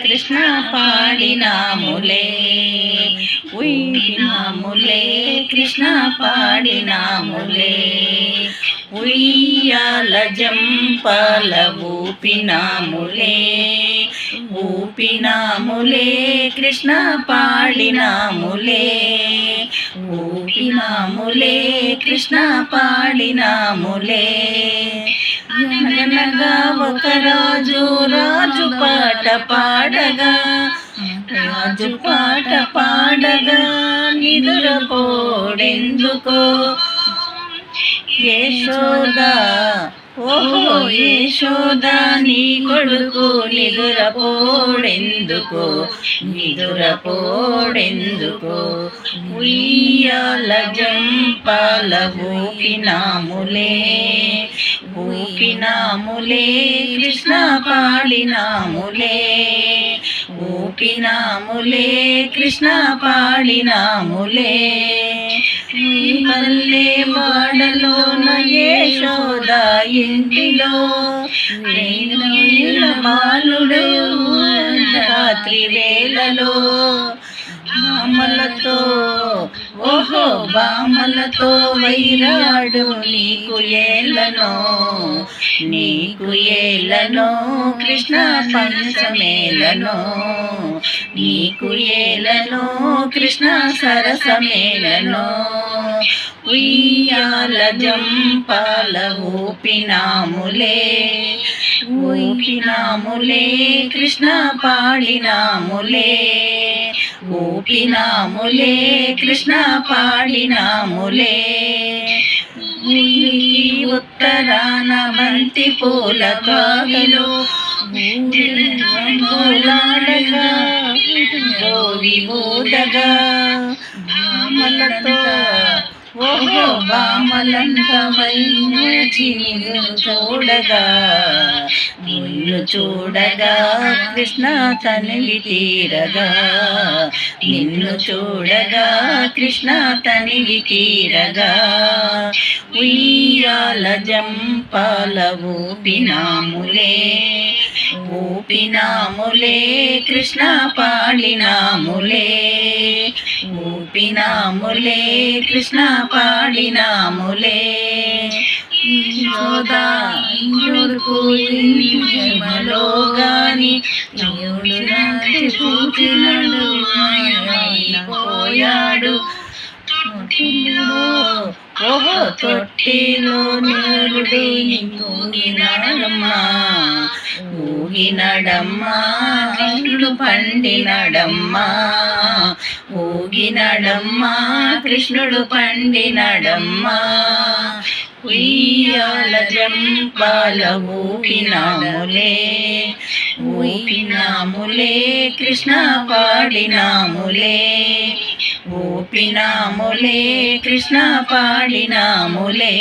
కృష్ణ పాడినాములే ఉయ్యినాములే, కృష్ణ పాడినాములే. ఉయ్యాల జంపాల ఊపినాములే, ఊపినాములే, కృష్ణ పాడినాములే. ఊపినాములే, కృష్ణ పాడినాములే. అనగా ఒక రాజు పాట పాడగా, రాజు పాట పాడగా నిదురపోడెందుకో యశోదా, ఓహో యశోదా నీ కొడుకు నిదురపోడెందుకో, నిదురపోడెందుకో. ఉయ్యాల జంపాల ఊపినాములే, ఊపినాములే, కృష్ణ పాడినాములే. ఊపినాములే, కృష్ణ పాడినాములే. పల్లె వాడలోన యశోద ఇంటిలో బాలుడు రాత్రి వేళలో బామలతో, ఓహో బామలతో వైరాడు నీకు ఏలనో, నీకు ఏలనో కృష్ణ పంచమేలనో, నీకు ఏలనో కృష్ణ సరసమేలనో. ఉయ్యాల జంపాల ఊపినాములే, ఊపినాములే, కృష్ణ పాడినాములే. ఊపినాములే, కృష్ణ పాడినాములే. ఊరికి ఉత్తరాన బంతి పూల తాగిలో ఊలాడగా గోవి ఊదగా బామలతో, ఓహో బామలంత వైచి నిన్ను చూడగా, నిన్ను చూడగా కృష్ణ తనివి తీరగా, నిన్ను చూడగా కృష్ణ తనివి తీరగా. ఉయ్యాల జంపాల ఊపినాములే, ఊపినాములే, కృష్ణ పాడినాములే. ఊపినాములే, కృష్ణ పాడినాములే. యశోదా ఇంకొడుకు ఇంటిలో గాని చూచినడు పోయాడు. ఓహో తొట్టిలో నేరుడు ఊగినాడమ్మా, ఊగినడమ్మా కృష్ణుడు పండినడమ్మా, ఊగినడమ్మా కృష్ణుడు పండినడమ్మా. ఉయ్యాల జంపాల ఊపినాములే, ఊపినాములే, కృష్ణ పాడినాములే. ఊపినాములే, కృష్ణ పాడినాములే.